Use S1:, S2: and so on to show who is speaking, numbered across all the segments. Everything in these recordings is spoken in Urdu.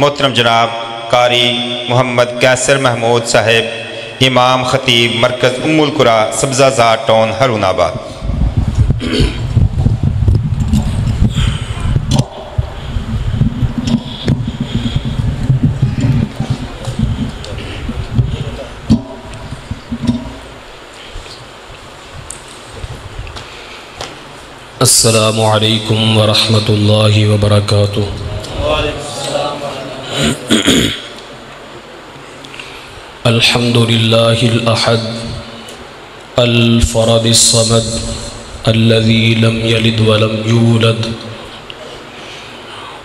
S1: محترم جناب قاری محمد کیسر محمود صاحب، امام خطیب مرکز ام القریٰ سبزہ زار ٹاؤن ہارون آباد۔
S2: السلام علیکم ورحمۃ اللہ وبرکاتہ۔ الحمد للہ الاحد الفرد الصمد الذي لم يلد ولم يولد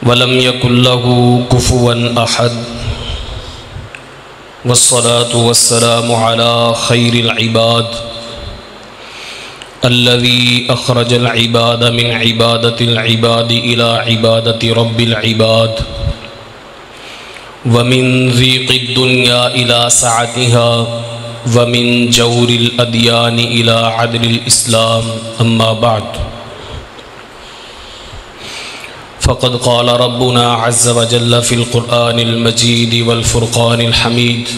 S2: ولم يكن له كفوا احد، والصلاة والسلام على خير العباد الذي أخرج العباد من عبادة العباد إلى عبادة رب العباد، ومن ضيق الدنيا إلى سعتها، ومن جور الأديان إلى عدل الإسلام، أما بعد، فقد قال ربنا عز وجل في القرآن المجيد والفرقان الحميد: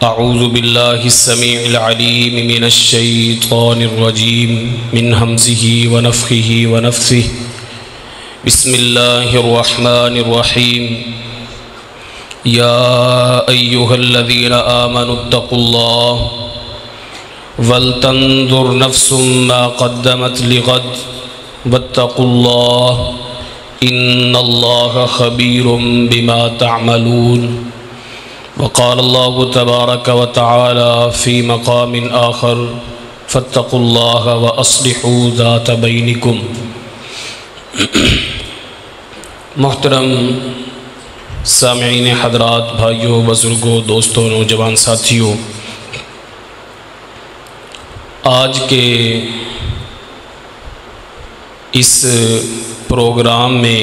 S2: اعوذ باللہ السمیع العلیم من الشیطان الرجیم من ہمزہ ونفخہ ونفثہ، بسم اللہ الرحمن الرحیم، یا ایہا الذین آمنوا اتقوا اللہ ولتنظر نفس ما قدمت لغد واتقوا اللہ ان اللہ خبیر بما تعملون۔ وقال اللہ تبارک وتعالی فی مقام آخر: فاتقوا اللہ واصلحوا ذات بینکم۔ محترم سامعین حضرات، بھائیوں، بزرگوں، دوستوں، نوجوان ساتھیوں، آج کے اس پروگرام میں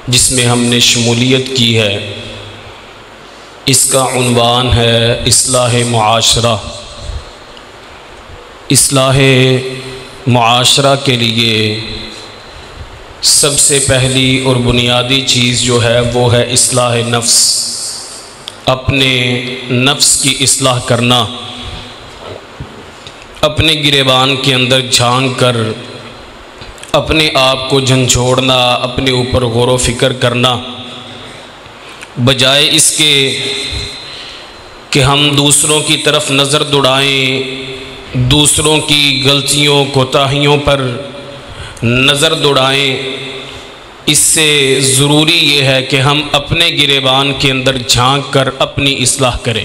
S2: جس میں ہم نے شمولیت کی ہے، اس کا عنوان ہے اصلاح معاشرہ۔ اصلاح معاشرہ کے لیے سب سے پہلی اور بنیادی چیز جو ہے وہ ہے اصلاح نفس، اپنے نفس کی اصلاح کرنا، اپنے گریبان کے اندر جھانک کر اپنے آپ کو جھنجھوڑنا، اپنے اوپر غور و فکر کرنا، بجائے اس کے کہ ہم دوسروں کی طرف نظر دوڑائیں، دوسروں کی غلطیوں کوتاہیوں پر نظر دوڑائیں، اس سے ضروری یہ ہے کہ ہم اپنے گریبان کے اندر جھانک کر اپنی اصلاح کریں۔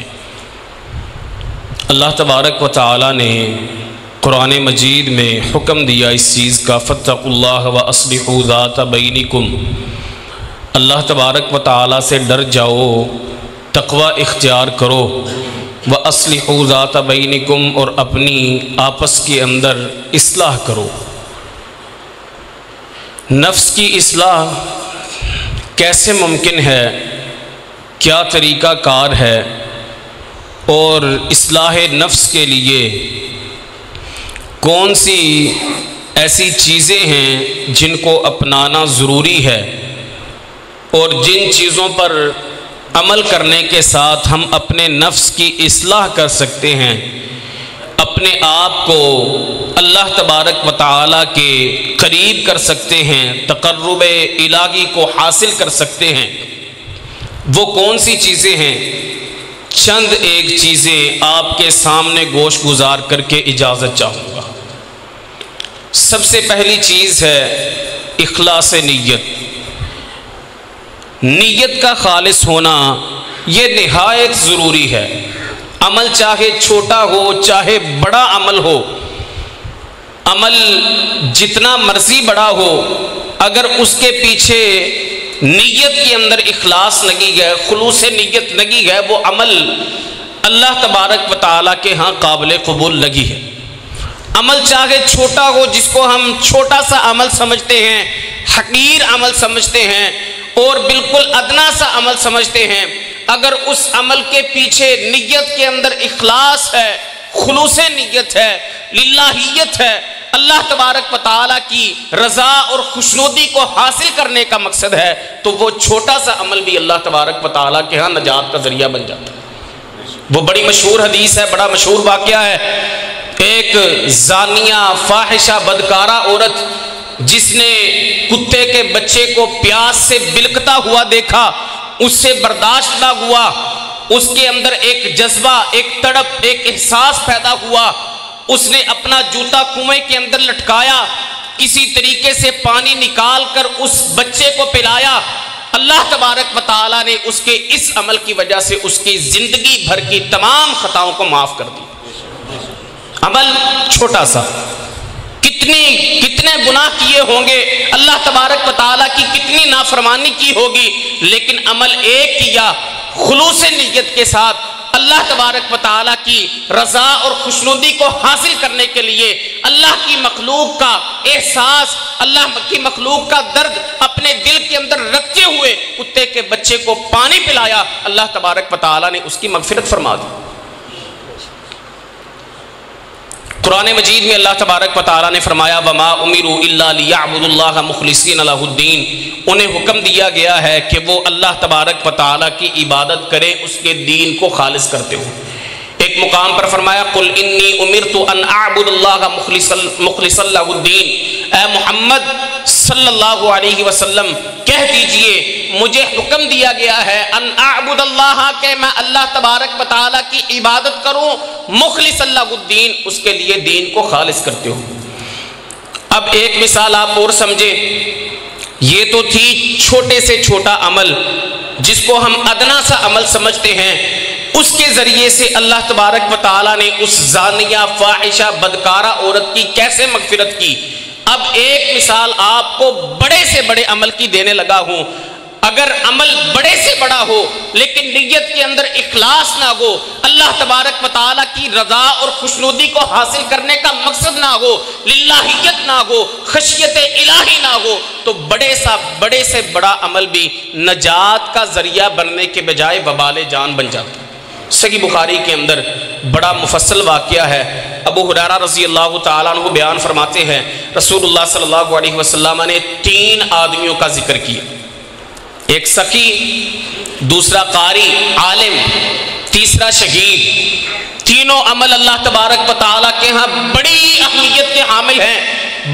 S2: اللہ تبارک و تعالی نے قرآن مجید میں حکم دیا اس چیز کا: فاتقوا اللہ واصلحوا ذات بینکم۔ اللہ تبارک و تعالی سے ڈر جاؤ، تقوی اختیار کرو، وَأَصْلِحُوا ذَاتَ بَيْنِكُمْ، اور اپنی آپس کے اندر اصلاح کرو۔ نفس کی اصلاح کیسے ممکن ہے، کیا طریقہ کار ہے، اور اصلاح نفس کے لیے کون سی ایسی چیزیں ہیں جن کو اپنانا ضروری ہے، اور جن چیزوں پر عمل کرنے کے ساتھ ہم اپنے نفس کی اصلاح کر سکتے ہیں، اپنے آپ کو اللہ تبارک و تعالی کے قریب کر سکتے ہیں، تقرب الہی کو حاصل کر سکتے ہیں، وہ کون سی چیزیں ہیں؟ چند ایک چیزیں آپ کے سامنے گوش گزار کر کے اجازت چاہوں گا۔ سب سے پہلی چیز ہے اخلاص نیت۔ نیت کا خالص ہونا یہ نہایت ضروری ہے۔ عمل چاہے چھوٹا ہو چاہے بڑا عمل ہو، عمل جتنا مرضی بڑا ہو، اگر اس کے پیچھے نیت کے اندر اخلاص لگی ہے، خلوص نیت لگی ہے، وہ عمل اللہ تبارک و تعالیٰ کے ہاں قابل قبول لگی ہے۔ عمل چاہے چھوٹا ہو، جس کو ہم چھوٹا سا عمل سمجھتے ہیں، حقیر عمل سمجھتے ہیں، اور بالکل ادنا سا عمل سمجھتے ہیں، اگر اس عمل کے پیچھے نیت کے اندر اخلاص ہے، خلوص نیت ہے، للہیت ہے، اللہ تبارک و تعالیٰ کی رضا اور خوشنودی کو حاصل کرنے کا مقصد ہے تو وہ چھوٹا سا عمل بھی اللہ تبارک و تعالیٰ کے ہاں نجات کا ذریعہ بن جاتا ہے۔ وہ بڑی مشہور حدیث ہے، بڑا مشہور واقعہ ہے۔ ایک زانیہ فاحشہ بدکارہ عورت جس نے کتے کے بچے کو پیاس سے بلکتا ہوا دیکھا، اس سے برداشت نہ ہوا، اس کے اندر ایک جذبہ، ایک تڑپ، ایک احساس پیدا ہوا، اس نے اپنا جوتا کنویں کے اندر لٹکایا، کسی طریقے سے پانی نکال کر اس بچے کو پلایا۔ اللہ تبارک و تعالیٰ نے اس کے اس عمل کی وجہ سے اس کی زندگی بھر کی تمام خطاؤں کو معاف کر دی۔ عمل چھوٹا سا، کتنے گناہ کیے ہوں گے، اللہ تبارک و تعالیٰ کی کتنی نافرمانی کی ہوگی، لیکن عمل ایک کیا خلوص نیت کے ساتھ اللہ تبارک و تعالیٰ کی رضا اور خوشنودی کو حاصل کرنے کے لیے، اللہ کی مخلوق کا احساس، اللہ کی مخلوق کا درد اپنے دل کے اندر رکھتے ہوئے کتے کے بچے کو پانی پلایا، اللہ تبارک و تعالیٰ نے اس کی مغفرت فرما دی۔ قرآن مجید میں اللہ تبارک و تعالیٰ نے فرمایا وَمَا أُمِرُوا إِلَّا لِيَعْبُدُوا اللَّهَ مُخْلِصِينَ لَهُ الدِّينَ، انہیں حکم دیا گیا ہے کہ وہ اللہ تبارک و تعالیٰ کی عبادت کریں اس کے دین کو خالص کرتے ہو۔ ایک مقام پر فرمایا قُلْ إِنِّي أُمِرْتُ أَنْ أَعْبُدَ اللَّهَ مُخْلِصًا لَهُ الدِّينَ، اے محمد صلی اللہ علیہ وسلم کہہ دیجئے مجھے حکم دیا گیا ہے ان اعبد اللہ، کہ میں اللہ تبارک و تعالیٰ کی عبادت کروں مخلص اللہ الدین، اس کے لیے دین کو خالص کرتے ہو۔ اب ایک مثال آپ اور سمجھے، یہ تو تھی چھوٹے سے چھوٹا عمل جس کو ہم ادنا سا عمل سمجھتے ہیں، اس کے ذریعے سے اللہ تبارک و تعالیٰ نے اس زانیہ فاحشہ بدکارہ عورت کی کیسے مغفرت کی۔ اب ایک مثال آپ کو بڑے سے بڑے عمل کی دینے لگا ہوں۔ اگر عمل بڑے سے بڑا ہو لیکن نیت کے اندر اخلاص نہ ہو، اللہ تبارک و تعالیٰ کی رضا اور خوشنودی کو حاصل کرنے کا مقصد نہ ہو، للہیت نہ ہو، خشیت الہی نہ ہو، تو بڑے سے بڑا عمل بھی نجات کا ذریعہ بننے کے بجائے وبال جان بن جاتا ہے۔ صحیح بخاری کے اندر بڑا مفصل واقعہ ہے۔ ابو ہریرہ رضی اللہ تعالیٰ عنہ بیان فرماتے ہیں رسول اللہ صلی اللہ علیہ وسلم نے 3 آدمیوں کا ذکر کیا، ایک سقی، دوسرا قاری عالم، تیسرا شہید۔ تینوں عمل اللہ تبارک و تعالیٰ کے ہاں بڑی اہمیت کے حامل ہیں،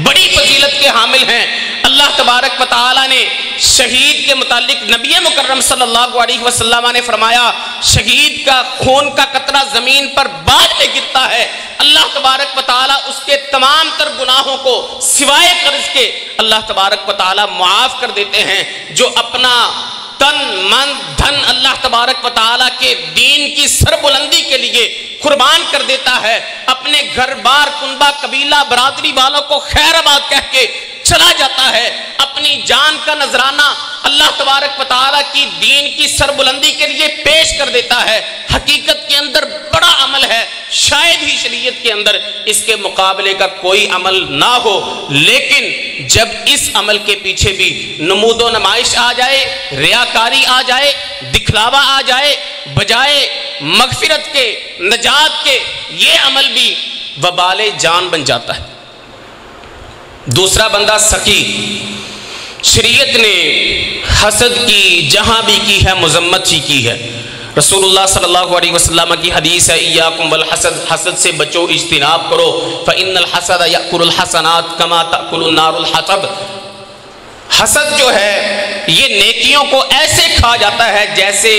S2: بڑی فضیلت کے حامل ہیں۔ اللہ تبارک و تعالیٰ نے شہید کے متعلق نبی مکرم صلی اللہ علیہ وسلم نے فرمایا شہید کا خون کا قطرہ زمین پر بعد میں گرتا ہے، اللہ تبارک و تعالیٰ اس کے تمام تر گناہوں کو سوائے قرض کے اللہ تبارک و تعالیٰ معاف کر دیتے ہیں۔ جو اپنا تن من دھن اللہ تبارک و تعالیٰ کے دین کی سربلندی کے لیے قربان کر دیتا ہے، اپنے گھر بار کنبہ قبیلہ برادری والوں کو خیر آباد کہہ کے چلا جاتا ہے، اپنی جان کا نذرانہ اللہ تبارک و تعالیٰ کی دین کی سربلندی کے لیے پیش کر دیتا ہے، حقیقت کے اندر بڑا عمل ہے، شاید ہی شریعت کے اندر اس کے مقابلے کا کوئی عمل نہ ہو۔ لیکن جب اس عمل کے پیچھے بھی نمود و نمائش آ جائے، ریاکاری آ جائے، دکھلاوا آ جائے، بجائے مغفرت کے، نجات کے، یہ عمل بھی وبال جان بن جاتا ہے۔ دوسرا بندہ سخی، شریعت نے حسد کی جہاں بھی کی ہے مذمت ہی کی ہے۔ رسول اللہ صلی اللہ علیہ وسلم کی حدیث ہے ایاکم والحسد، حسد سے بچو، اجتناب کرو، فإن الحسد یأکل الحسنات کما تأکل النار الحطب۔ حسد جو ہے یہ نیکیوں کو ایسے کھا جاتا ہے جیسے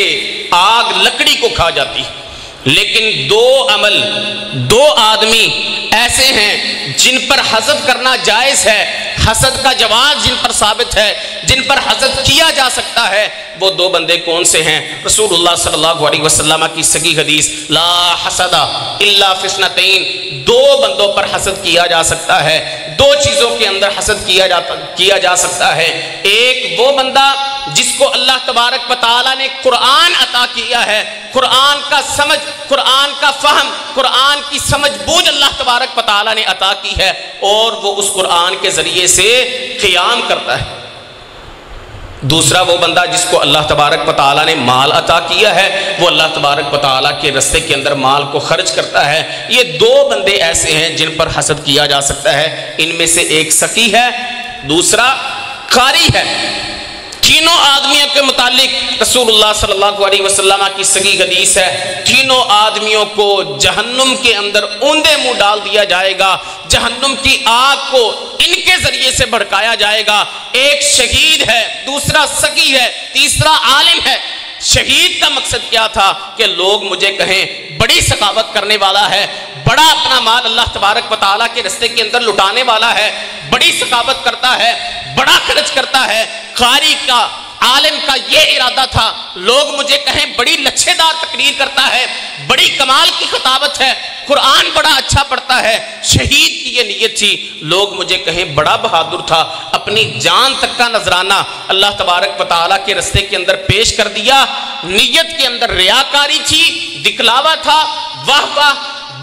S2: آگ لکڑی کو کھا جاتی ہے۔ لیکن 2 آدمی ایسے ہیں جن پر حسد کرنا جائز ہے، حسد کا جواز جن پر ثابت ہے، جن پر حسد کیا جا سکتا ہے، وہ 2 بندے کون سے ہیں؟ رسول اللہ صلی اللہ علیہ وسلم کی صحیح حدیث لا حسد الا فی اثنتین، 2 بندوں پر حسد کیا جا سکتا ہے، 2 چیزوں کے اندر حسد کیا جا سکتا ہے۔ ایک وہ بندہ جس کو اللہ تبارک و تعالیٰ نے قرآن عطا کیا ہے، قرآن کا سمجھ، قرآن کا فہم، قرآن کی سمجھ بوجھ اللہ تبارک و تعالیٰ نے عطا کی ہے، اور وہ اس قرآن کے ذریعے سے قیام کرتا ہے، دوسرا وہ بندہ جس کو اللہ تبارک و تعالیٰ نے مال عطا کیا ہے، وہ اللہ تبارک و تعالیٰ کے راستے کے اندر مال کو خرچ کرتا ہے۔ یہ دو بندے ایسے ہیں جن پر حسد کیا جا سکتا ہے۔ ان میں سے ایک سخی ہے، دوسرا قاری ہے۔ تینوں آدمیوں کے متعلق رسول اللہ صلی اللہ علیہ وسلم کی صحیح حدیث ہے، تینوں آدمیوں کو جہنم کے اندر اوندے منہ ڈال دیا جائے گا، جہنم کی آگ کو ان کے ذریعے سے بھڑکایا جائے گا۔ ایک شہید ہے، دوسرا سخی ہے، تیسرا عالم ہے۔ شہید کا مقصد کیا تھا کہ لوگ مجھے کہیں بڑی سخاوت کرنے والا ہے، بڑا اپنا مال اللہ تبارک و تعالیٰ کے راستے کے اندر لٹانے والا ہے، بڑی سخاوت کرتا ہے، بڑا خرچ کرتا ہے۔ قاری کا، عالم کا یہ ارادہ تھا، لوگ مجھے کہیں بڑی لچھے دار تقریر کرتا ہے، بڑی کمال کی خطابت ہے، قرآن بڑا اچھا پڑھتا ہے۔ شہید کی یہ نیت تھی، لوگ مجھے کہیں بڑا بہادر تھا، اپنی جان تک کا نذرانہ اللہ تبارک و تعالیٰ کے راستے کے اندر پیش کر دیا۔ نیت کے اندر ریاکاری تھی، دکھلاوا تھا، واہ واہ،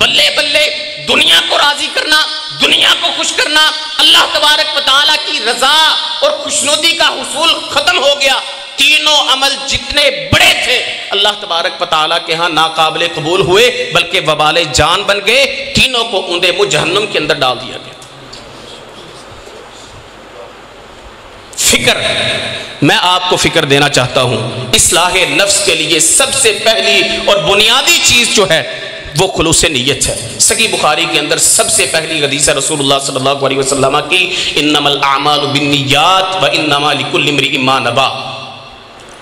S2: بلے بلے، دنیا کو راضی کرنا، دنیا کو خوش کرنا، اللہ تبارک و تعالیٰ کی رضا اور خوشنودی کا حصول ختم ہو گیا۔ تینوں عمل جتنے بڑے تھے اللہ تبارک و تعالیٰ کے ہاں ناقابل قبول ہوئے، بلکہ وبال جان بن گئے۔ تینوں کو اوندے منہ جہنم کے اندر ڈال دیا گیا۔ فکر، میں آپ کو فکر دینا چاہتا ہوں، اصلاح نفس کے لیے سب سے پہلی اور بنیادی چیز جو ہے وہ خلوص نیت ہے۔ صحیح بخاری کے اندر سب سے پہلی حدیث ہے رسول اللہ صلی اللہ علیہ وسلم کی، انما الاعمال بالنیات وانما لکل امرئ ما نویٰ۔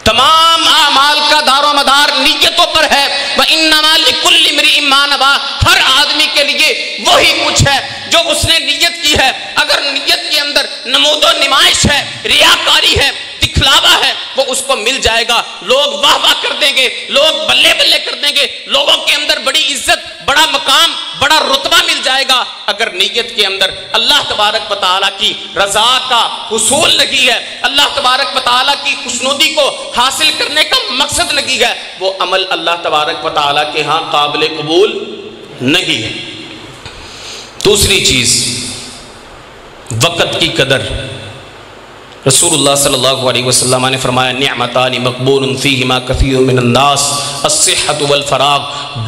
S2: تمام اعمال کا دار و مدار نیتوں پر ہے۔ وانما لکل امرئ ما نویٰ، ہر آدمی کے لیے وہی کچھ ہے جو اس نے نیت کی ہے۔ اگر نیت کے اندر نمود و نمائش ہے، ریاکاری ہے، دکھلاوا ہے، وہ اس کو مل جائے گا۔ لوگ واہ واہ کر دیں گے، لوگ بلے بلے کر دیں گے، لوگوں کے اندر بڑی عزت، بڑا مقام، بڑا رتبہ مل جائے گا۔ اگر نیت کے اندر اللہ تبارک و تعالیٰ کی رضا کا حصول نہیں ہے، اللہ تبارک و تعالیٰ کی خوشنودی کو حاصل کرنے کا مقصد نہیں ہے، وہ عمل اللہ تبارک و تعالیٰ کے ہاں قابل قبول نہیں ہے۔ دوسری چیز، وقت کی قدر۔ رسول اللہ صلی اللہ علیہ وسلم نے فرمایا، نعمتان مقبول فیہما کثیر من الناس الصحۃ والفراغ۔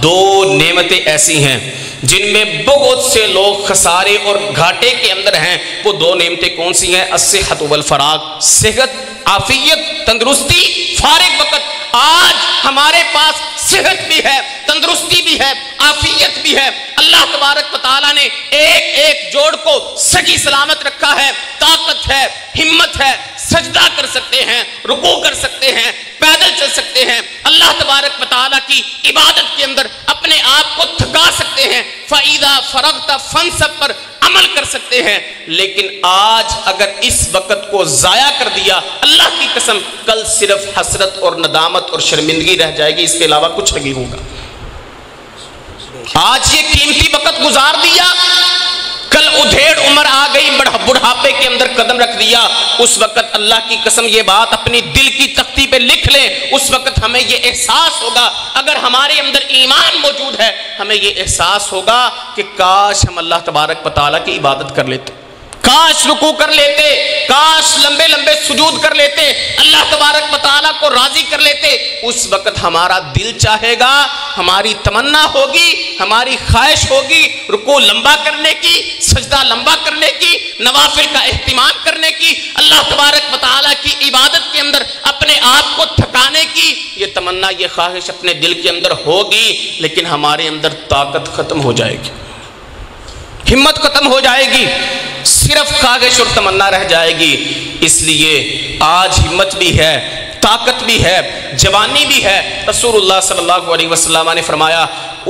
S2: دو نعمتیں ایسی ہیں جن میں بہت سے لوگ خسارے اور گھاٹے کے اندر ہیں۔ وہ دو نعمتیں کون سی ہیں؟ الصحۃ والفراغ، صحت، عافیت، تندرستی، فارغ وقت۔ آج ہمارے پاس صحت بھی ہے، تندرستی بھی ہے، عافیت بھی ہے۔ اللہ تبارک و تعالیٰ نے ایک ایک جوڑ کو صحیح سلامت رکھا ہے، طاقت ہے، ہمت ہے، سجدہ کر سکتے ہیں، رکوع کر سکتے ہیں، پیدل چل سکتے ہیں، اللہ تبارک و تعالیٰ کی عبادت کے اندر اپنے آپ کو تھکا سکتے ہیں، فَإِذَا فَرَغْتَ فَانْصَبْ پر عمل کر سکتے ہیں۔ لیکن آج اگر اس وقت کو ضائع کر دیا، اللہ کی قسم کل صرف حسرت اور ندامت اور شرمندگی رہ جائے گی، اس کے علاوہ کچھ نہیں ہوگا۔ آج یہ قیمتی وقت گزار دیا، کل ادھیڑ عمر آ گئی، بڑھاپے کے اندر قدم رکھ دیا، اس وقت اللہ کی قسم یہ بات اپنی دل کی تختی پہ لکھ لیں، اس وقت ہمیں یہ احساس ہوگا، اگر ہمارے اندر ایمان موجود ہے، ہمیں یہ احساس ہوگا کہ کاش ہم اللہ تبارک و تعالیٰ کی عبادت کر لیتے، کاش رکوع کر لیتے، کاش لمبے لمبے سجود کر لیتے، اللہ تبارک و تعالیٰ کو راضی کر لیتے۔ اس وقت ہمارا دل چاہے گا، ہماری تمنا ہوگی، ہماری خواہش ہوگی رکوع لمبا کرنے کی، سجدہ لمبا کرنے کی، نوافل کا اہتمام کرنے کی، اللہ تبارک و تعالیٰ کی عبادت کے اندر اپنے آپ کو تھکانے کی۔ یہ تمنا، یہ خواہش اپنے دل کے اندر ہوگی، لیکن ہمارے اندر طاقت ختم ہو جائے گی، ہمت ختم ہو جائے گی، صرف خواہش اور تمنا رہ جائے گی۔ اس لیے آج ہمت بھی ہے، طاقت بھی ہے، جوانی بھی ہے۔ رسول اللہ صلی اللہ علیہ وسلم نے فرمایا،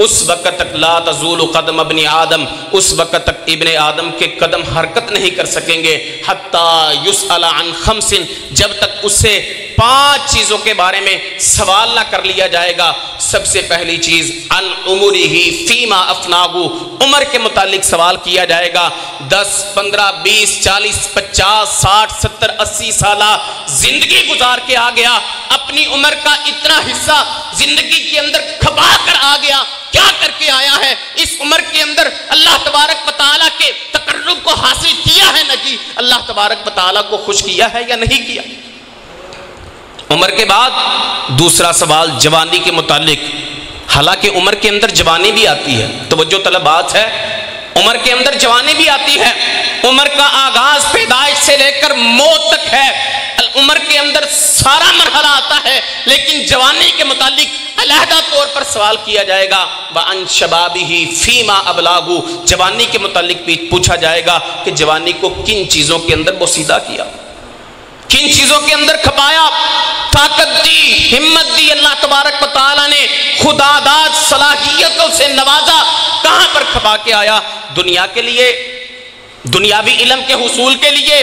S2: اس وقت تک لا تزول قدم ابن آدم، اس وقت تک ابن آدم کے قدم حرکت نہیں کر سکیں گے، حتیٰ یسأل عن خمس، جب تک اس سے 5 چیزوں کے بارے میں سوال نہ کر لیا جائے گا۔ سب سے پہلی چیز عن عمرہ فیما افناہ، عمر کے متعلق سوال کیا جائے گا۔ 10 15 20 40 50 60 70 80 سالہ زندگی گزار کے آ گیا، اپنی عمر کا اتنا حصہ زندگی کے اندر کھپا کر آ گیا، کیا کر کے آیا ہے؟ اس عمر کے اندر اللہ تبارک و تعالیٰ کے تقرب کو حاصل کیا ہے نہ جی؟ اللہ تبارک و تعالیٰ کو خوش کیا ہے یا نہیں کیا؟ عمر کے بعد دوسرا سوال جوانی کے متعلق، حالانکہ عمر کے اندر جوانی بھی آتی ہے، توجہ طلب بات ہے، عمر کے اندر جوانی بھی آتی ہے، عمر کا آغاز پیدائش سے لے کر موت تک ہے، عمر کے اندر سارا مرحلہ آتا ہے، لیکن جوانی کے متعلق علیحدہ طور پر سوال کیا جائے گا وَعَنْ شَبَابِهِ فِيمَا أَبْلَاغُ، جوانی کے متعلق بھی پوچھا جائے گا کہ جوانی کو کن چیزوں کے اندر بوسیدہ کیا، کن چیزوں کے اندر کھپایا، طاقت دی، ہمت دی اللہ تبارک و تعالیٰ نے، خداداد صلاحیتوں سے نوازا، کہاں پر کھپا کے آیا؟ دنیا کے لیے، دنیاوی علم کے حصول کے لیے،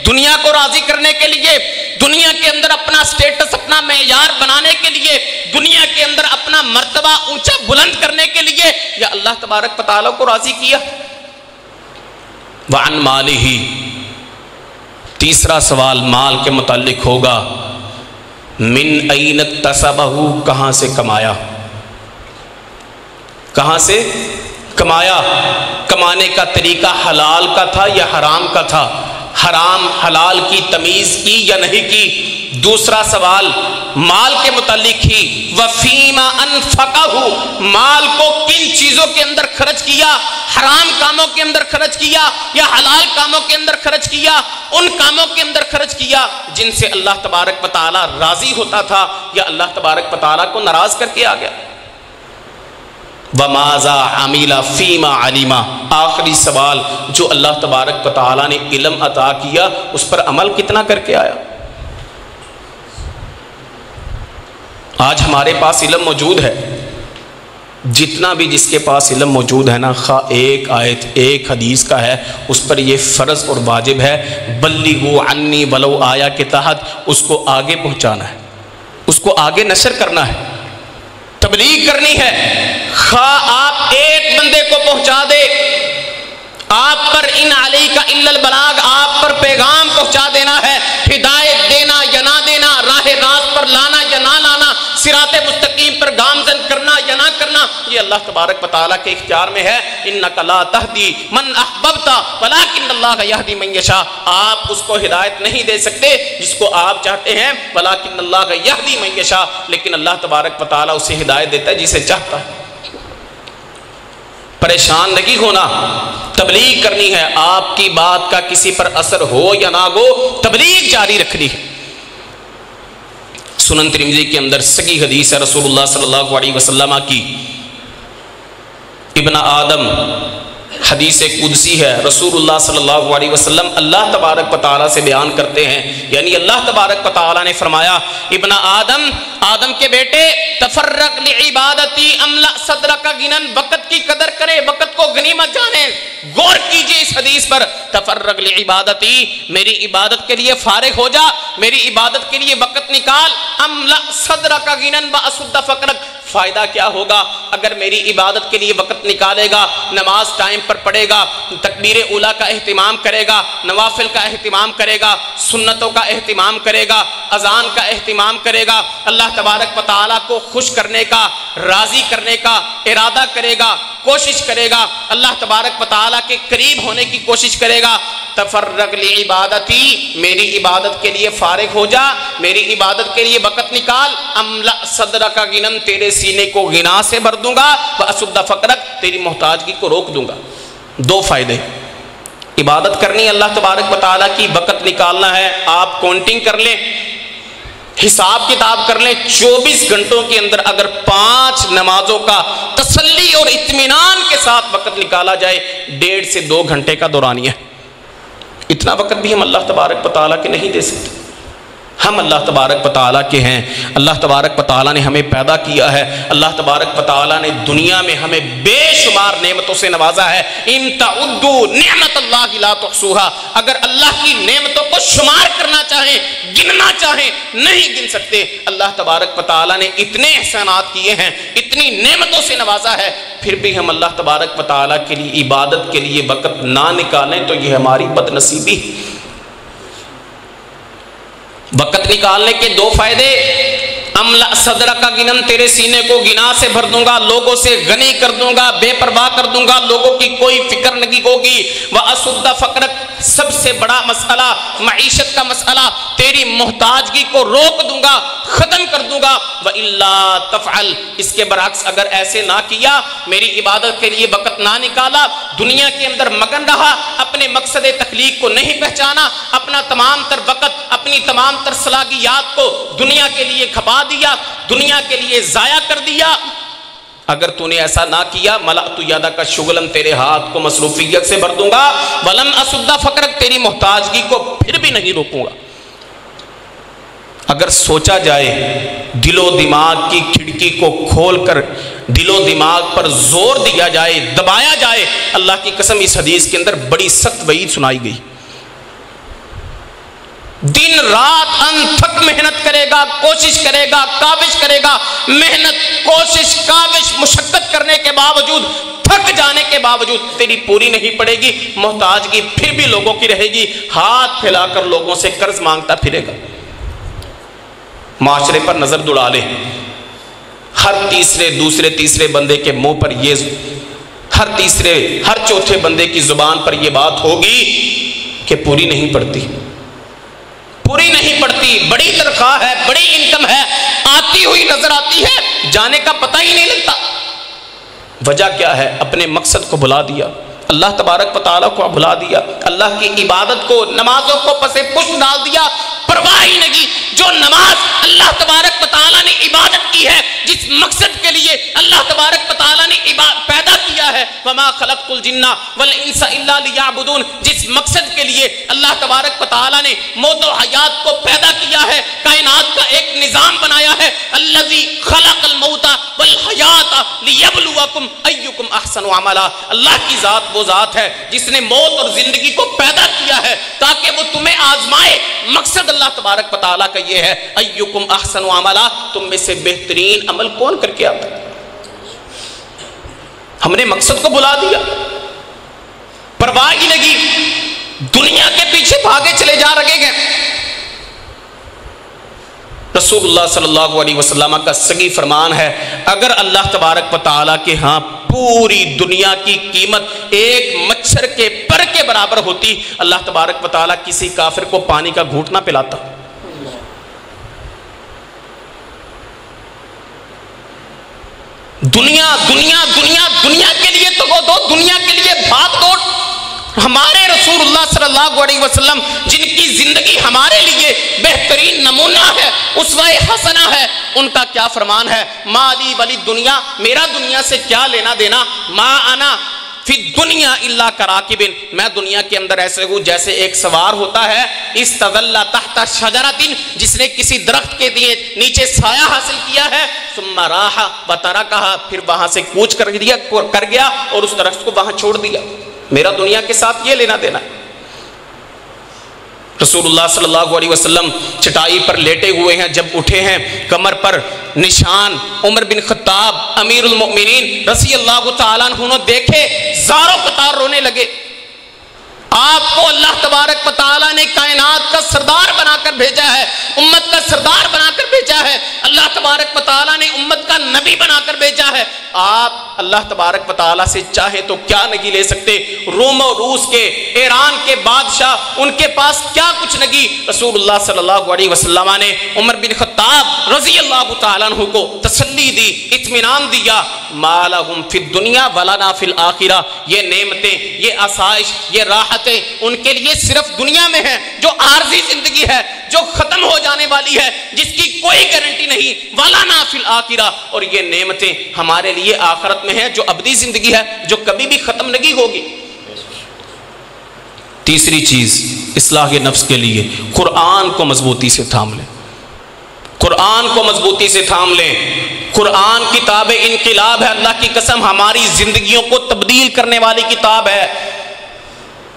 S2: دنیا کو راضی کرنے کے لیے، دنیا کے اندر اپنا سٹیٹس، اپنا معیار بنانے کے لیے، دنیا کے اندر اپنا مرتبہ اونچا بلند کرنے کے لیے، یا اللہ تبارک و تعالیٰ کو راضی کیا؟ وَعَنْ مَالِهِ، تیسرا سوال مال کے متعلق ہوگا، من این اکتسبہ، کہاں سے کمایا، کہاں سے کمایا، کمانے کا طریقہ حلال کا تھا یا حرام کا تھا، حرام حلال کی تمیز کی یا نہیں کی؟ دوسرا سوال مال کے متعلق ہی، وفیما انفقہ، مال کو کن چیزوں کے اندر خرچ کیا، حرام کاموں کے اندر خرچ کیا یا حلال کاموں کے اندر خرچ کیا؟ ان کاموں کے اندر خرچ کیا جن سے اللہ تبارک و تعالیٰ راضی ہوتا تھا یا اللہ تبارک و تعالیٰ کو ناراض کر کے آ گیا؟ وَمَاذَا عَمِلَ فِيمَا عَلِمَ، آخری سوال، جو اللہ تبارک و تعالیٰ نے علم عطا کیا اس پر عمل کتنا کر کے آیا؟ آج ہمارے پاس علم موجود ہے، جتنا بھی جس کے پاس علم موجود ہے نا، خواہ ایک آیت ایک حدیث کا ہے، اس پر یہ فرض اور واجب ہے، بلغوا عنی ولو آیا کے تحت اس کو آگے پہنچانا ہے، اس کو آگے نشر کرنا ہے، تبلیغ کرنی ہے۔ خواہ آپ ایک بندے کو پہنچا دے، آپ پر ان علیک الا البلاغ، آپ پر پیغام پہنچا دینا ہے، ہدایت دینا یا نہ دینا، راہ راست پر لانا یا نہ لانا، صراط مستقیم پر گامزن کرنا یا نہ کرنا، یہ اللہ تبارک و تعالیٰ کے اختیار میں ہے۔ انک لا تہدی من احببت ولکن اللہ یہدی من یشاء، آپ اس کو ہدایت نہیں دے سکتے جس کو آپ چاہتے ہیں، ولکن اللہ یہدی من یشاء، لیکن اللہ تبارک و تعالیٰ اسے ہدایت دیتا ہے جسے چاہتا ہے۔ پریشان نہیں ہونا، تبلیغ کرنی ہے، آپ کی بات کا کسی پر اثر ہو یا نہ ہو، تبلیغ جاری رکھنی ہے۔ سنن ترمذی کے اندر صحیح حدیث ہے رسول اللہ صلی اللہ علیہ وسلم کی، ابن آدم، حدیث قدسی ہے، رسول اللہ صلی اللہ علیہ وسلم اللہ تبارک و تعالیٰ سے بیان کرتے ہیں، یعنی اللہ تبارک و تعالیٰ نے فرمایا، ابن آدم، آدم کے بیٹے، تفرق لعبادتی املأ صدرک غنن، وقت کی قدر کرے، وقت کو غنیمت جانے، غور کیجئے اس حدیث پر، تفرق لعبادتی، میری عبادت کے لیے فارغ ہو جا، میری عبادت کے لیے وقت نکال، املأ صدرک غنن واسد فقرک، فائدہ کیا ہوگا اگر میری عبادت کے لیے وقت نکالے گا، نماز ٹائم پر پڑھے گا، تکبیر اولیٰ کا اہتمام کرے گا، نوافل کا اہتمام کرے گا، سنتوں کا اہتمام کرے گا، اذان کا اہتمام کرے گا، اللہ تبارک و تعالیٰ کو خوش کرنے کا، راضی کرنے کا ارادہ کرے گا، کوشش کرے گا، اللہ تبارک و تعالیٰ کے قریب ہونے کی کوشش کرے گا۔ تفرغ لعبادتی، میری عبادت کے لیے فارغ ہو جا، میری عبادت کے لیے وقت نکال، املأ صدرک غنن، تیرے سینے کو غنا سے بھر دوں گا، واسد فقرک، تیری محتاجگی کو روک دوں گا۔ دو فائدے، عبادت کرنی اللہ تبارک و تعالیٰ کی، وقت نکالنا ہے۔ آپ کاؤنٹنگ کر لیں، حساب کتاب کر لیں، 24 گھنٹوں کے اندر اگر 5 نمازوں کا تسلی اور اطمینان کے ساتھ وقت نکالا جائے، 1.5 سے 2 گھنٹے کا دورانیہ، اتنا وقت بھی ہم اللہ تبارک و تعالیٰ کے نہیں دے سکتے۔ ہم اللہ تبارک و تعالیٰ کے ہیں، اللہ تبارک و تعالیٰ نے ہمیں پیدا کیا ہے، اللہ تبارک و تعالیٰ نے دنیا میں ہمیں بے شمار نعمتوں سے نوازا ہے۔ ان تعدوا نعمت اللہ لا تحصوها، اگر اللہ کی نعمتوں کو شمار کرنا چاہیں، گننا چاہیں، نہیں گن سکتے۔ اللہ تبارک و تعالیٰ نے اتنے احسانات کیے ہیں، اتنی نعمتوں سے نوازا ہے، پھر بھی ہم اللہ تبارک و تعالیٰ کے لیے عبادت کے لیے وقت نہ نکالیں تو یہ ہماری بد نصیبی۔ وقت نکالنے کے 2 فائدے، املا صدر کا گنم، تیرے سینے کو گنا سے بھر دوں گا، لوگوں سے غنی کر دوں گا، بے پرواہ کر دوں گا، لوگوں کی کوئی فکر نہیں ہوگی۔ وَأَسُدَّ فَقْرَكَ، سب سے بڑا مسئلہ معیشت کا مسئلہ، تیری محتاجگی کو روک دوں گا، ختم کر دوں گا۔ وَإِلَّا تَفْعَلْ، اس کے برعکس اگر ایسے نہ کیا، میری عبادت کے لیے وقت نہ نکالا، دنیا کے اندر مگن رہا، اپنے مقصد تخلیق کو نہیں پہچانا، اپنا تمام تر وقت، اپنی تمام تر صلاحیات کو دنیا کے لیے کھپا دیا، دنیا کے لیے ضائع کر دیا، اگر تو نے ایسا نہ کیا، ملأت یدک شغلاً، تیرے ہاتھ کو مصروفیت سے بھر دوں گا۔ وَلَمْ أَسُدَّ فَقْرَكَ، تیری محتاجگی کو پھر بھی نہیں روکوں گا۔ اگر سوچا جائے، دل و دماغ کی کھڑکی کو کھول کر دل و دماغ پر زور دیا جائے، دبایا جائے، اللہ کی قسم اس حدیث کے اندر بڑی سخت وعید سنائی گئی۔ دن رات انتھک محنت کرے گا، کوشش کرے گا، کاوش کرے گا، محنت، کوشش، کاوش، مشقت کرنے کے باوجود، تھک جانے کے باوجود تیری پوری نہیں پڑے گی، محتاجگی پھر بھی لوگوں کی رہے گی، ہاتھ پھیلا کر لوگوں سے قرض مانگتا پھرے گا۔ معاشرے پر نظر دوڑا لے، ہر تیسرے، دوسرے، تیسرے بندے کے منہ پر یہ، ہر تیسرے، ہر چوتھے بندے کی زبان پر یہ بات ہوگی کہ پوری نہیں پڑتی، پوری نہیں پڑتی، بڑی تنخواہ ہے، بڑی انکم ہے، آتی ہوئی نظر آتی ہے، جانے کا پتہ ہی نہیں لگتا۔ وجہ کیا ہے؟ اپنے مقصد کو بھلا دیا، اللہ تبارک و تعالیٰ کو بھلا دیا، اللہ کی عبادت کو، نمازوں کو پسے پشت ڈال دیا، پرواہ ہی نہیں۔ جو نماز اللہ تبارک و تعالیٰ نے عبادت کی ہے، جس مقصد کے لیے اللہ تبارک و تعالیٰ نے پیدا کیا ہے، وَمَا خَلَقْتُ الْجِنَّ وَالْإِنسَ إِلَّا لِيَعْبُدُونَ، جس مقصد کے لیے اللہ تبارک و تعالیٰ نے موت و حیات کو پیدا کیا ہے، کائنات کا ایک نظام بنایا ہے، الَّذِي خَلَقَ الْمَوْتَ وَالْحَيَاةَ لِيَبْلُوَكُمْ أَيُّكُمْ أَحْسَنُ عَمَلًا۔ اللہ کی ذات وہ ذات ہے جس نے موت اور زندگی کو پیدا کیا ہے تاکہ وہ تمہیں آزمائے۔ مقصد اللہ تبارک و تعالیٰ کا یہ ہے، ایکم احسن عملا، تم میں سے بہترین عمل کون کر کے آتا ہے۔ ہم نے مقصد کو بلا دیا، پرواہ ہی لگی، دنیا کے پیچھے بھاگے چلے جا رہے گئے۔ رسول اللہ صلی اللہ علیہ وسلم کا صحیح فرمان ہے، اگر اللہ تبارک و تعالیٰ کے ہاں پوری دنیا کی قیمت ایک مچھر کے پر کے برابر ہوتی، اللہ تبارک و تعالیٰ کسی کافر کو پانی کا گھونٹ نہ پلاتا۔ دنیا دنیا دنیا دنیا کے لیے تو دو، دنیا کے لیے بھاگ دوڑ۔ ہمارے رسول اللہ صلی اللہ علیہ وسلم جن کی زندگی ہمارے لیے بہترین نمونہ ہے، اسوہ حسنہ ہے، ان کا کیا فرمان ہے؟ مالی ولی دنیا، میرا دنیا سے کیا لینا دینا، ما انا فی الدنیا الا کراکب، میں دنیا کے اندر ایسے ہوں جیسے ایک سوار ہوتا ہے، استظل تحت شجرۃ، جس نے کسی درخت کے نیچے سایہ حاصل کیا ہے، ثم راح وترکھا، پھر وہاں سے کوچ کر گیا اور اس درخت کو وہاں چھوڑ دیا۔ میرا دنیا کے ساتھ یہ لینا دینا۔ رسول اللہ صلی اللہ علیہ وسلم چٹائی پر لیٹے ہوئے ہیں، جب اٹھے ہیں کمر پر نشان عمر بن خطاب امیر المؤمنین رضی اللہ تعالیٰ عنہ دیکھے، زاروں قطار رونے لگے۔ آپ کو اللہ تبارک و تعالیٰ نے کائنات کا سردار بنا کر بھیجا ہے، امت کا سردار بنا کر بھیجا ہے، اللہ تبارک و تعالیٰ نے امت کا نبی بنا کر بھیجا ہے، آپ اللہ تبارک و تعالیٰ سے چاہے تو کیا نہیں لے سکتے؟ روم و روس کے، ایران کے بادشاہ، ان کے پاس کیا کچھ نہیں۔ رسول اللہ صلی اللہ علیہ وسلم نے عمر بن خطاب رضی اللہ تعالیٰ عنہ کو تسلی دی، اطمینان دیا، ما لہم فی الدنیا ولنا فی الآخرہ، یہ نعمتیں، یہ آسائش، یہ راحتیں ان کے لیے صرف دنیا میں ہیں، جو عارضی زندگی ہے، جو ختم ہو جانے والی ہے، جس کی کوئی گارنٹی نہیں، ولنا فی الآخرہ، اور یہ نعمتیں ہمارے لیے آخرت میں ہے جو ابدی زندگی ہے، جو کبھی بھی ختم نہیں ہوگی۔ تیسری چیز اصلاح نفس کے لیے قرآن کو مضبوطی سے تھام لیں، قرآن کو مضبوطی سے تھام لیں۔ قرآن کتاب انقلاب ہے، اللہ کی قسم ہماری زندگیوں کو تبدیل کرنے والی کتاب ہے۔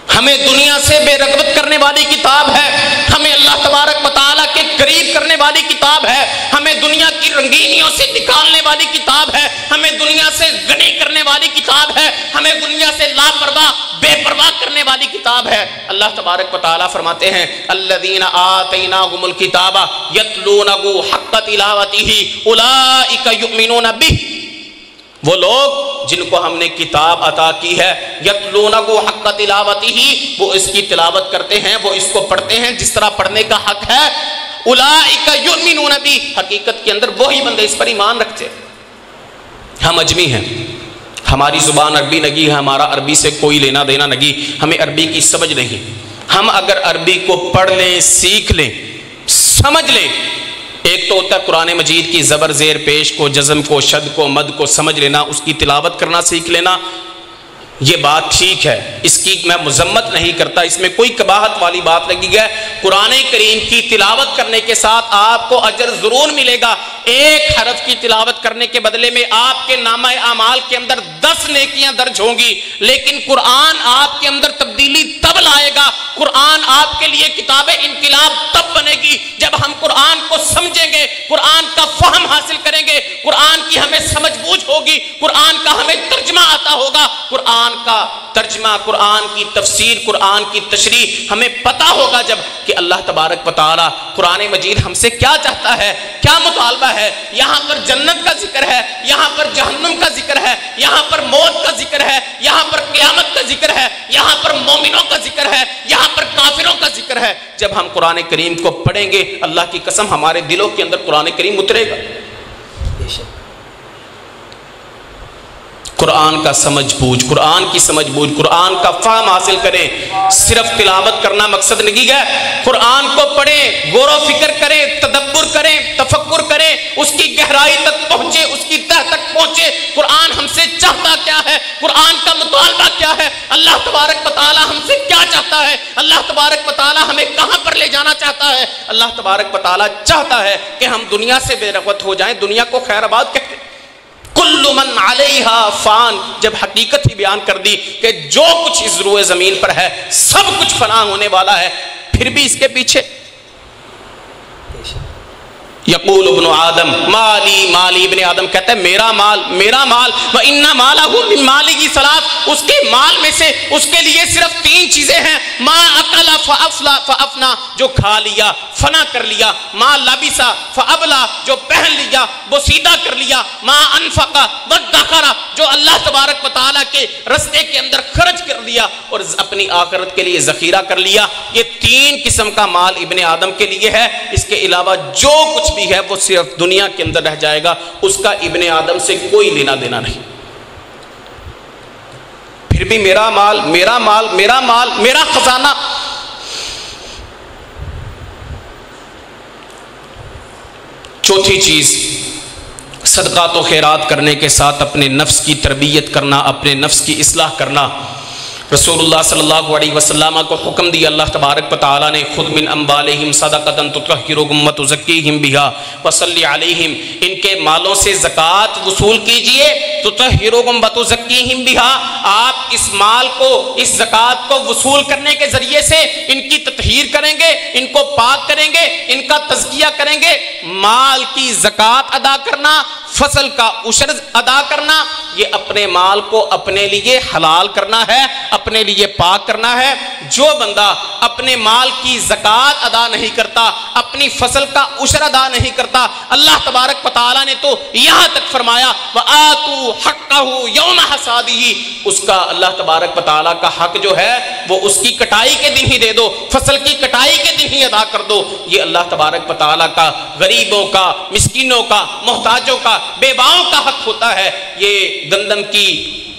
S2: ہمیں دنیا سے بے رغبت کرنے والی کتاب ہے، ہمیں اللہ تبارک و تعالیٰ کے قریب کرنے والی کتاب ہے، ہمیں دنیا کی رنگینیوں سے نکالنے والی کتاب ہے، ہمیں دنیا سے غنی کرنے والی کتاب ہے، ہمیں دنیا سے لاپرواہ بے پرواہ کرنے والی کتاب ہے۔ اللہ تبارک و تعالیٰ فرماتے ہیں الذین آتیناہم الکتاب یتلونہ حق تلاوتہ اولئک یؤمنون بہ، وہ لوگ جن کو ہم نے کتاب عطا کی ہے یتلونہ حق تلاوتہ، وہ اس کی تلاوت کرتے ہیں، وہ اس کو پڑھتے ہیں جس طرح پڑھنے کا حق ہے۔ اولئک یؤمنون بہ، حقیقت کے اندر وہی بندے اس پر ایمان رکھتے۔ ہم اجمی ہیں، ہماری زبان عربی نگی ہے، ہمارا عربی سے کوئی لینا دینا نگی، ہمیں عربی کی سمجھ نہیں۔ ہم اگر عربی کو پڑھ لیں، سیکھ لیں، سمجھ لیں، ایک تو ہوتا ہے قرآن مجید کی زبر زیر پیش کو، جزم کو، شد کو، مد کو سمجھ لینا، اس کی تلاوت کرنا سیکھ لینا، یہ بات ٹھیک ہے، اس کی میں مذمت نہیں کرتا، اس میں کوئی قباحت والی بات لگی ہے۔ قرآن کریم کی تلاوت کرنے کے ساتھ آپ کو اجر ضرور ملے گا، ایک حرف کی تلاوت کرنے کے بدلے میں آپ کے نامہ اعمال کے اندر 10 نیکیاں درج ہوں گی، لیکن قرآن آپ کے اندر تبدیلی تب لائے گا، قرآن آپ کے لیے کتاب انقلاب تب بنے گی جب ہم قرآن کو سمجھیں گے، قرآن کا فہم حاصل کریں گے، قرآن کی ہمیں سمجھ بوجھ ہوگی، قرآن کا ہمیں ترجمہ آتا ہوگا، قرآن کا ترجمہ، قرآن کی تفسیر، قرآن کی تشریح ہمیں پتہ ہوگا جب کہ اللہ تبارک و تعالی قرآن مجید ہم سے کیا چاہتا ہے، کیا مطالبہ ہے۔ یہاں پر جنت کا ذکر ہے، یہاں پر جہنم کا ذکر ہے، یہاں پر موت کا ذکر ہے، یہاں پر قیامت کا ذکر ہے، یہاں پر مومنوں کا ذکر ہے، یہاں پر کافروں کا ذکر ہے۔ جب ہم قرآن کریم کو پڑھیں گے، اللہ کی قسم ہمارے دلوں کے اندر قرآن کریم اترے گا۔ قرآن کا سمجھ بوجھ، قرآن کی سمجھ بوجھ، قرآن کا فہم حاصل کریں، صرف تلاوت کرنا مقصد نہیں ہے، قرآن کو پڑھیں، غور و فکر کریں، تدبر کریں، تفکر کریں، اس کی گہرائی تک پہنچے، اس کی تہ تک پہنچے، قرآن ہم سے چاہتا کیا ہے، قرآن کا مطالبہ کیا ہے، اللہ تبارک و تعالی ہم سے کیا چاہتا ہے، اللہ تبارک و تعالی ہمیں کہاں پر لے جانا چاہتا ہے۔ اللہ تبارک و تعالی چاہتا ہے کہ ہم دنیا سے بے رغبت ہو جائیں، دنیا کو خیر آباد کہتے ہیں۔ کل من علیہا فان، جب حقیقت ہی بیان کر دی کہ جو کچھ اس روئے زمین پر ہے سب کچھ فنا ہونے والا ہے، پھر بھی اس کے پیچھے یقول ابن آدم مالی مالی، ابن آدم کہتا ہے میرا مال میرا مال، وَإِنَّ مَالَهُ مِن مَالِهِ ثَلَاث، اس کے مال میں سے اس کے لیے صرف 3 چیزیں ہیں، ما اکل فافنا، جو کھا لیا فنا کر لیا، ما لبسا فابلا، جو پہن لیا بوسیدہ کر لیا، ما انفق وادخر، جو اللہ تبارک و تعالیٰ کے رستے کے اندر خرچ کر لیا اور اپنی آخرت کے لیے ذخیرہ کر لیا۔ یہ 3 قسم کا مال ابن آدم کے لیے ہے، اس کے علاوہ جو کچھ بھی ہے وہ صرف دنیا کے اندر رہ جائے گا، اس کا ابن آدم سے کوئی لینا دینا نہیں۔ پھر بھی میرا مال میرا مال میرا مال میرا خزانہ۔ چوتھی چیز، صدقات و خیرات کرنے کے ساتھ اپنے نفس کی تربیت کرنا، اپنے نفس کی اصلاح کرنا۔ رسول اللہ صلی اللہ علیہ وسلم کو حکم دیا اللہ تبارک و تعالیٰ نے، خذ من اموالہم صدقۃ تطہرہم وتزکیہم بہا وصلی علیہم، ان کے مالوں سے زکوٰۃ وصول کیجئے، تطہرہم وتزکیہم بہا، آپ اس مال کو، اس زکوٰۃ کو وصول کرنے کے ذریعے سے ان کی تطہیر کریں گے، ان کو پاک کریں گے، ان کا تزکیہ کریں گے۔ مال کی زکوٰۃ ادا کرنا، فصل کا عشر ادا کرنا، یہ اپنے مال کو اپنے لیے حلال کرنا ہے، اپنے لیے پاک کرنا ہے۔ جو بندہ اپنے مال کی زکوٰۃ ادا نہیں کرتا، اپنی فصل کا عشر ادا نہیں کرتا، اللہ تبارک و تعالیٰ نے تو یہاں تک فرمایا وَآتُوا حَقَّهُ يَوْمَ حَصَادِهِ، اس کا اللہ تبارک و تعالیٰ کا حق جو ہے وہ اس کی کٹائی کے دن ہی دے دو، فصل کی کٹائی کے دن ہی ادا کر دو۔ یہ اللہ تبارک و تعالیٰ کا غریبوں کا، مسکینوں کا، محتاجوں کا، بیواؤں کا حق ہوتا ہے۔ یہ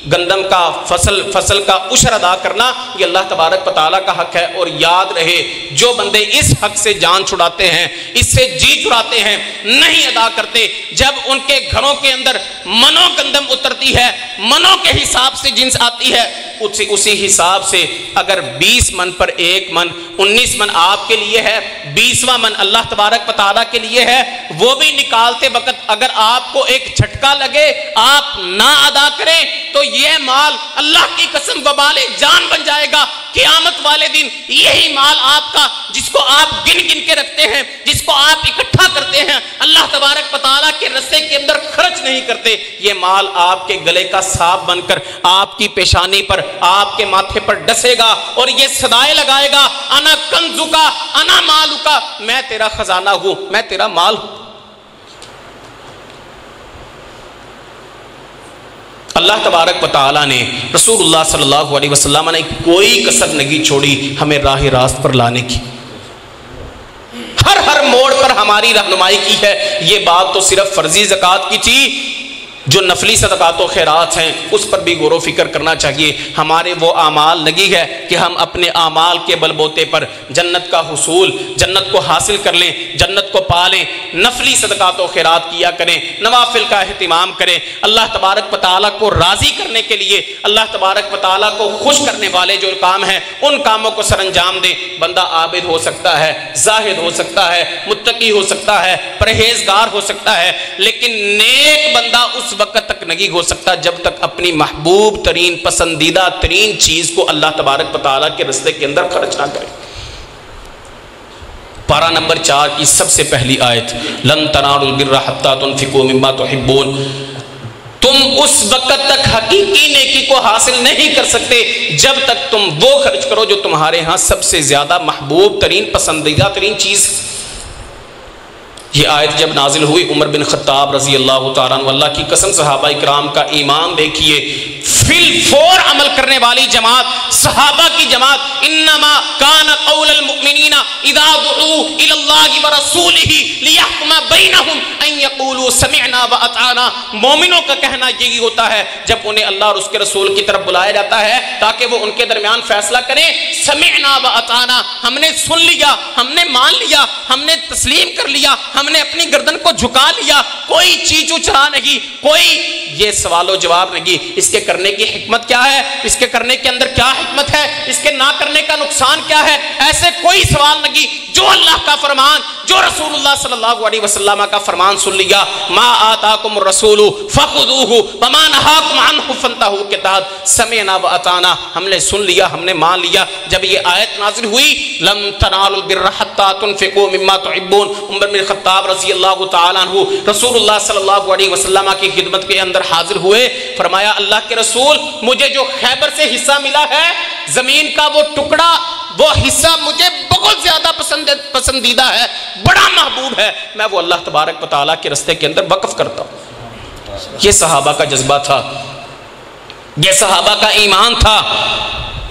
S2: گندم کا فصل کا عشر ادا کرنا یہ اللہ تبارک و تعالیٰ کا حق ہے۔ اور یاد رہے، جو بندے اس حق سے جان چھڑاتے ہیں، اس سے جی چھڑاتے ہیں، نہیں ادا کرتے، جب ان کے گھروں کے اندر منو گندم اترتی ہے، منو کے حساب سے جنس آتی ہے، اسی حساب سے اگر 20 من پر 1 من، 19 من آپ کے لیے ہے، 20واں من اللہ تبارک و تعالیٰ کے لیے ہے، وہ بھی نکالتے وقت اگر آپ کو ایک جھٹکا لگے آپ نہ ادا کریں تو یہ مال اللہ کی قسم وبال جان بن جائے گا. قیامت والے دن یہی مال آپ کا جس کو آپ گن گن کے رکھتے ہیں, جس کو آپ اکٹھا کرتے ہیں, اللہ تبارک و تعالیٰ کے رستے کے اندر خرچ نہیں کرتے, یہ مال آپ کے گلے کا سانپ بن کر آپ کی پیشانی پر, آپ کے ماتھے پر ڈسے گا اور یہ صدائے لگائے گا, انا کنزکا انا مالکا, میں تیرا خزانہ ہوں, میں تیرا مال ہوں. اللہ تبارک و تعالیٰ نے, رسول اللہ صلی اللہ علیہ وسلم نے کوئی کسر نہیں چھوڑی ہمیں راہ راست پر لانے کی, ہر موڑ پر ہماری رہنمائی کی ہے. یہ بات تو صرف فرضی زکوٰۃ کی تھی, جو نفلی صدقات و خیرات ہیں اس پر بھی غور و فکر کرنا چاہیے. ہمارے وہ اعمال لگی ہے کہ ہم اپنے اعمال کے بل بوتے پر جنت کا حصول, جنت کو حاصل کر لیں, جنت کو پا لیں. نفلی صدقات و خیرات کیا کریں, نوافل کا اہتمام کریں. اللہ تبارک و تعالیٰ کو راضی کرنے کے لیے, اللہ تبارک و تعالیٰ کو خوش کرنے والے جو کام ہیں ان کاموں کو سر انجام دیں. بندہ عابد ہو سکتا ہے, زاہد ہو سکتا ہے, متقی ہو سکتا ہے, پرہیزگار ہو سکتا ہے, لیکن نیک بندہ اس وقت تک نہیں ہو سکتا جب تک اپنی محبوب ترین پسندیدہ ترین چیز کو اللہ تبارک و تعالیٰ کے رستے کے اندر خرچ نہ کرے. پارہ نمبر 4 کی سب سے پہلی آیت, لن تنالوا البر حتی تنفقوا مما تحبون, تم اس وقت تک حقیقی نیکی کو حاصل نہیں کر سکتے جب تک تم وہ خرچ کرو جو تمہارے ہاں سب سے زیادہ محبوب ترین پسندیدہ ترین چیز. یہ آیت جب نازل ہوئی, عمر بن خطاب رضی اللہ تعالیٰ عنہ, اللہ کی قسم صحابہ کرام کا ایمان دیکھیے, فی الفور عمل کرنے والی جماعت, صحابہ کی جماعت. انما کان قول المؤمنین اذا دعوا الی اللہ ورسولہ لیحکم بینہم ان یقولوا سمعنا واطعنا. مومنوں کا کہنا یہی ہوتا ہے جب انہیں اللہ اور اس کے رسول کی طرف بلایا جاتا ہے تاکہ وہ ان کے درمیان فیصلہ کریں, سمعنا واطعنا, ہم نے سن لیا, ہم نے مان لیا, ہم نے تسلیم کر لیا, ہم نے اپنی گردن کو جھکا لیا, کوئی چیچو چرا نہیں, کوئی یہ سوال و جواب نہیں. اس کے کرنے کی حکمت کیا ہے, اس کے کرنے کے اندر کیا حکمت ہے, اس کے نہ کرنے کا نقصان کیا ہے, ایسے کوئی سوال نہیں. جو اللہ کا فرمان, جو رسول اللہ صلی اللہ علیہ وسلم کا فرمان سن لیا, ما آتاکم الرسول فخذوہ وما نہاکم عنہ فانتہوا کے تحت سمعنا واطعنا, ہم نے سن لیا, ہم نے مان لیا. جب یہ آیت نازل ہوئی, لن تنالوا البر حتی تنفقوا مما تحبون, عمر بن خطاب رضی اللہ تعالیٰ عنہ رسول اللہ صلی اللہ علیہ وسلم کی خدمت کے اندر حاضر ہوئے. فرمایا, اللہ کے رسول, مجھے جو خیبر سے حصہ ملا ہے زمین کا, وہ ٹکڑا, وہ حصہ مجھے بہت زیادہ پسندیدہ ہے, بڑا محبوب ہے, میں وہ اللہ تبارک و تعالیٰ کے رستے کے اندر وقف کرتا ہوں. یہ صحابہ کا جذبہ تھا, یہ صحابہ کا ایمان تھا,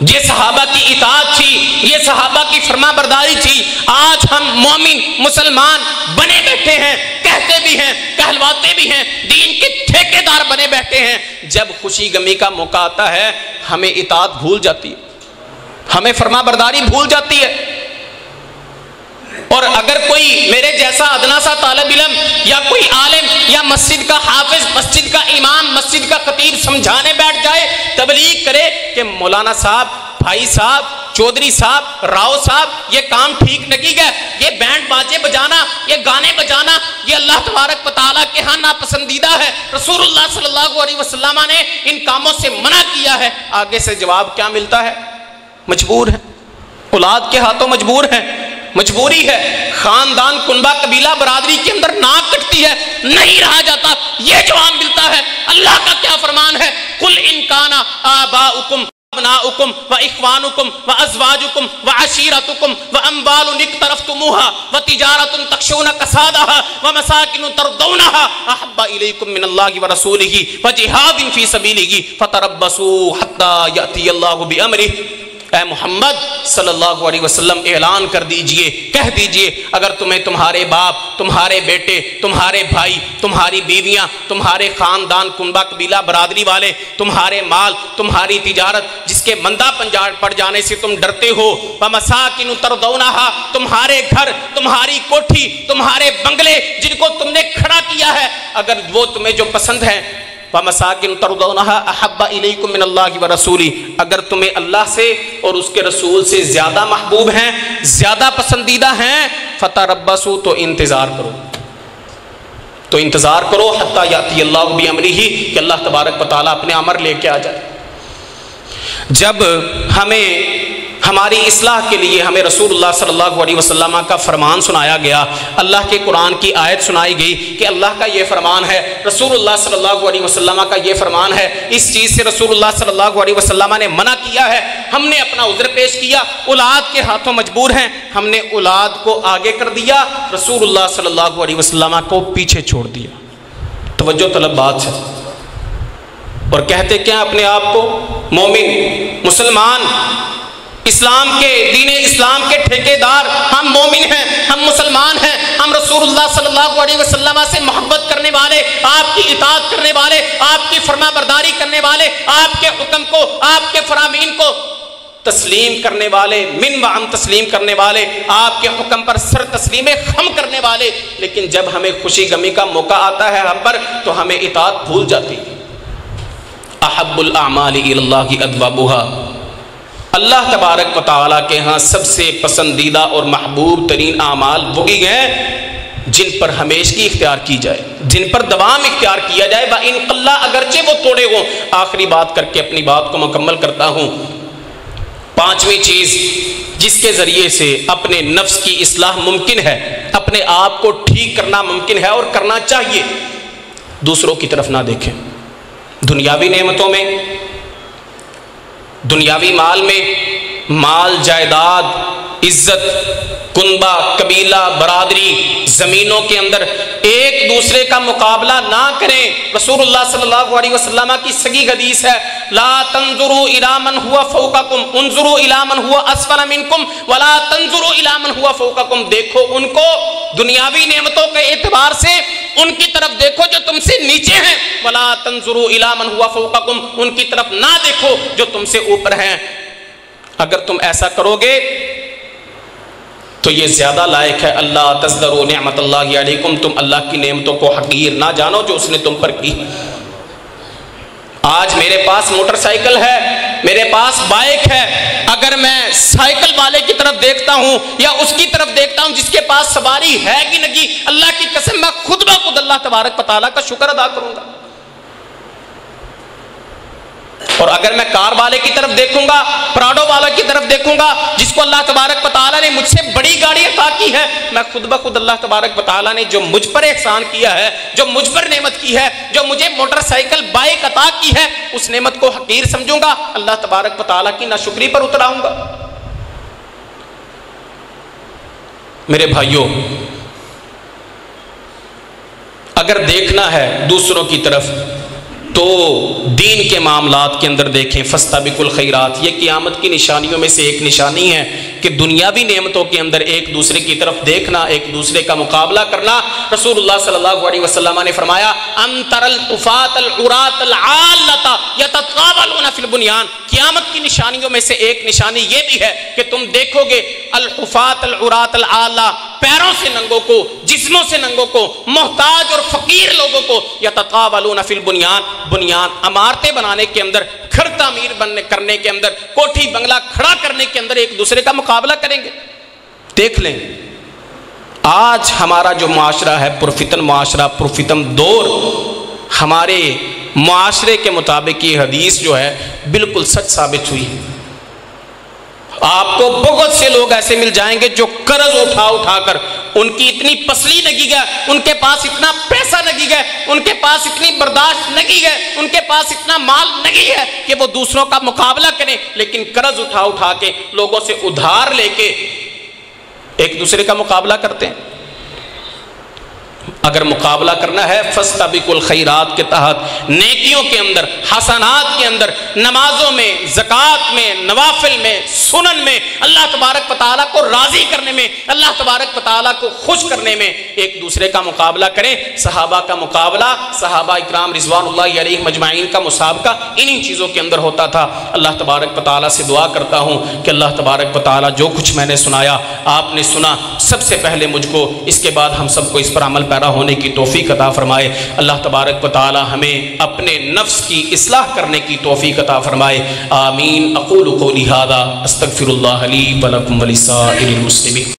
S2: یہ صحابہ کی اطاعت تھی, یہ صحابہ کی فرما برداری تھی. آج ہم مومن مسلمان بنے بیٹھے ہیں, کہتے بھی ہیں, کہلواتے بھی ہیں, دین کے ٹھیکیدار بنے بیٹھے ہیں. جب خوشی غمی کا موقع آتا ہے ہمیں اطاعت بھول جاتی ہے, ہمیں فرما برداری بھول جاتی ہے. اور اگر کوئی میرے جیسا ادنا سا طالب علم یا کوئی عالم یا مسجد کا حافظ, مسجد کا امام, مسجد کا خطیب سمجھانے بیٹھ جائے, تبلیغ کرے کہ مولانا صاحب, بھائی صاحب, چودھری صاحب, راؤ صاحب, یہ کام ٹھیک نہیں ہے, یہ بینڈ باجے بجانا, یہ گانے بجانا, یہ اللہ تبارک و تعالیٰ کے ہاں ناپسندیدہ ہے, رسول اللہ صلی اللہ علیہ وسلم نے ان کاموں سے منع کیا ہے. آگے سے جواب کیا ملتا ہے, مجبور ہے, اولاد کے ہاتھوں مجبور ہیں, مجبوری ہے, خاندان, کنبہ, قبیلہ, برادری کے اندر ناک کٹتی ہے, نہیں رہا جاتا, یہ جواب ملتا ہے. اللہ کا کیا فرمان ہے, قل ان کان آباؤکم ابناؤکم واخوانکم وازواجکم وعشیرتکم واموال اقترفتموها وتجارۃ تخشون کسادها ومساکن ترضونها احب الیکم من اللہ ورسولہ وجہاد فی سبیلہ فتربصوا حتی یأتی اللہ بامرہ. اے محمد صلی اللہ علیہ وسلم, اعلان کر دیجئے, کہہ دیجئے, اگر تمہیں تمہارے باپ, تمہارے بیٹے, تمہارے بھائی, تمہاری بیویاں, تمہارے خاندان, کنبہ, قبیلہ, برادری والے, تمہارے مال, تمہاری تجارت جس کے مندہ پڑ جانے سے تم ڈرتے ہو, وَمَسَاكِنُ تَرْضَوْنَهَا, تمہارے گھر, تمہاری کوٹھی, تمہارے بنگلے جن کو تم نے کھڑا کیا ہے, اگر وہ تمہیں جو پسند ہیں, وَمَسَاكِنُ تَرْضَوْنَهَا أَحَبَّ إِلَيْكُم مِّنَ اللَّهِ وَرَسُولِهِ, اگر تمہیں اللہ سے اور اس کے رسول سے زیادہ محبوب ہیں, زیادہ پسندیدہ ہیں, فَتَرَبَّصُوا, تو انتظار کرو, تو انتظار کرو حتی یاتی اللہ بامرہ، کہ اللہ تبارک و تعالیٰ اپنے امر لے کے آ جائے۔ جب ہمیں ہماری اصلاح کے لیے ہمیں رسول اللہ صلی اللہ علیہ وسلم کا فرمان سنایا گیا، اللہ کے قرآن کی آیت سنائی گئی کہ اللہ کا یہ فرمان ہے، رسول اللہ صلی اللہ علیہ وسلم کا یہ فرمان ہے، اس چیز سے رسول اللہ صلی اللہ علیہ وسلم نے منع کیا ہے، ہم نے اپنا عذر پیش کیا، اولاد کے ہاتھوں مجبور ہیں، ہم نے اولاد کو آگے کر دیا، رسول اللہ صلی اللہ علیہ وسلم کو پیچھے چھوڑ دیا۔ توجہ طلب بات ہے، اور کہتے کیا اپنے آپ کو مومن، مسلمان، اسلام کے دین اسلام کے ٹھیکیدار، ہم مومن ہیں، ہم مسلمان ہیں، ہم رسول اللہ صلی اللہ علیہ وسلم سے محبت کرنے والے، آپ کی اطاعت کرنے والے، آپ کی فرما برداری کرنے والے، آپ کے حکم کو، آپ کے فرامین کو تسلیم کرنے والے، من وعن تسلیم کرنے والے، آپ کے حکم پر سر تسلیم خم کرنے والے، لیکن جب ہمیں خوشی غمی کا موقع آتا ہے ہم پر تو ہمیں اطاعت بھول جاتی ہے۔ احب الاعمال الی اللہ ادوابها، اللہ تبارک و تعالیٰ کے ہاں سب سے پسندیدہ اور محبوب ترین اعمال وہی ہیں جن پر ہمیشگی اختیار کی جائے، جن پر دوام اختیار کیا جائے، وَإِن قَلَّ، اگرچہ وہ توڑے ہوں۔ آخری بات کر کے اپنی بات کو مکمل کرتا ہوں۔ پانچویں چیز جس کے ذریعے سے اپنے نفس کی اصلاح ممکن ہے، اپنے آپ کو ٹھیک کرنا ممکن ہے اور کرنا چاہیے، دوسروں کی طرف نہ دیکھیں۔ دنیاوی نعمتوں میں، دنیاوی مال میں، مال، جائیداد، عزت، کنبہ، قبیلہ، برادری، زمینوں کے اندر ایک دوسرے کا مقابلہ نہ کریں۔ رسول اللہ صلی اللہ علیہ وسلم کی صحیح حدیث ہے، لا تنظروا الی من هو فوقکم انظروا الی من هو اسفل منکم ولا تنظروا الی من هو فوقکم، دیکھو ان کو دنیاوی نعمتوں کے اعتبار سے ان کی طرف دیکھو جو تم سے نیچے ہیں، ولا تنظروا الی من هو فوقکم، ان کی طرف نہ دیکھو جو تم سے اوپر ہیں۔ اگر تم ایسا کرو گے تو یہ زیادہ لائق ہے، اللہ تزدروا نعمت اللہ علیکم، تم اللہ کی نعمتوں کو حقیر نہ جانو جو اس نے تم پر کی۔ آج میرے پاس موٹر سائیکل ہے، میرے پاس بائک ہے، اگر میں سائیکل والے کی طرف دیکھتا ہوں یا اس کی طرف دیکھتا ہوں جس کے پاس سواری ہے کہ نہیں، اللہ کی قسم میں خود بخود اللہ تبارک و تعالیٰ کا شکر ادا کروں گا۔ اور اگر میں کار والے کی طرف دیکھوں گا، پراڈو والے کی طرف دیکھوں گا جس کو اللہ تبارک و تعالیٰ نے مجھ سے بڑی گاڑی عطا کی ہے، میں خود بخود اللہ تبارک و تعالیٰ نے جو مجھ پر احسان کیا ہے، جو مجھ پر نعمت کی ہے، جو مجھے موٹر سائیکل بائک عطا کی ہے، اس نعمت کو حقیر سمجھوں گا، اللہ تبارک و تعالیٰ کی ناشکری پر اتراؤں گا۔ میرے بھائیوں، اگر دیکھنا ہے دوسروں کی طرف تو دین کے معاملات کے اندر دیکھیں، فاستبقوا الخیرات، یہ قیامت کی نشانیوں میں سے ایک نشانی ہے کہ دنیاوی نعمتوں کے اندر ایک دوسرے کی طرف دیکھنا، ایک دوسرے کا مقابلہ کرنا۔ رسول اللہ صلی اللہ علیہ وسلم نے فرمایا، انتر الطفات العراۃ العالۃ یتطاولون فی البنیان، قیامت کی نشانیوں میں سے ایک نشانی یہ بھی ہے کہ تم دیکھو گے الحفات العراۃ العالہ، پیروں سے ننگوں کو، جسموں سے ننگوں کو، محتاج اور فقیر لوگوں کو، یتطاولون فی البنیان، بنیان عمارتیں بنانے کے اندر، گھر تعمیر کرنے کے اندر، کوٹھی بنگلہ کھڑا کرنے کے اندر ایک دوسرے کا مقابلہ کریں گے۔ دیکھ لیں آج ہمارا جو معاشرہ ہے، پرفتن معاشرہ، پرفتن دور، ہمارے معاشرے کے مطابق یہ حدیث جو ہے بالکل سچ ثابت ہوئی ہے۔ آپ کو بہت سے لوگ ایسے مل جائیں گے جو قرض اٹھا اٹھا کر، ان کی اتنی پسلی لگی گئے، ان کے پاس اتنا پیسہ لگی گئے، ان کے پاس اتنی برداشت لگی گئے، ان کے پاس اتنا مال لگی ہے کہ وہ دوسروں کا مقابلہ کریں، لیکن قرض اٹھا اٹھا کے، لوگوں سے ادھار لے کے ایک دوسرے کا مقابلہ کرتے ہیں۔ اگر مقابلہ کرنا ہے فاستبقوا الخیرات کے تحت، نیکیوں کے اندر، حسنات کے اندر، نمازوں میں، زکوٰۃ میں، نوافل میں، سنن میں، اللہ تبارک و تعالیٰ کو راضی کرنے میں، اللہ تبارک و تعالیٰ کو خوش کرنے میں ایک دوسرے کا مقابلہ کریں۔ صحابہ کا مقابلہ، صحابہ اکرام رضوان اللہ علیہم اجمعین کا مسابقہ انہی چیزوں کے اندر ہوتا تھا۔ اللہ تبارک و تعالیٰ سے دعا کرتا ہوں کہ اللہ تبارک و تعالیٰ جو کچھ میں نے سنایا، آپ نے سنا، سب سے پہلے مجھ کو، اس کے بعد ہم سب کو اس پر عمل پیرا ہونے کی توفیق عطا فرمائے۔ اللہ تبارک و تعالی ہمیں اپنے نفس کی اصلاح کرنے کی توفیق عطا فرمائے۔ آمین۔ اقول قولی ھذا استغفر اللہ لی ولکم ولسائر المسلمین۔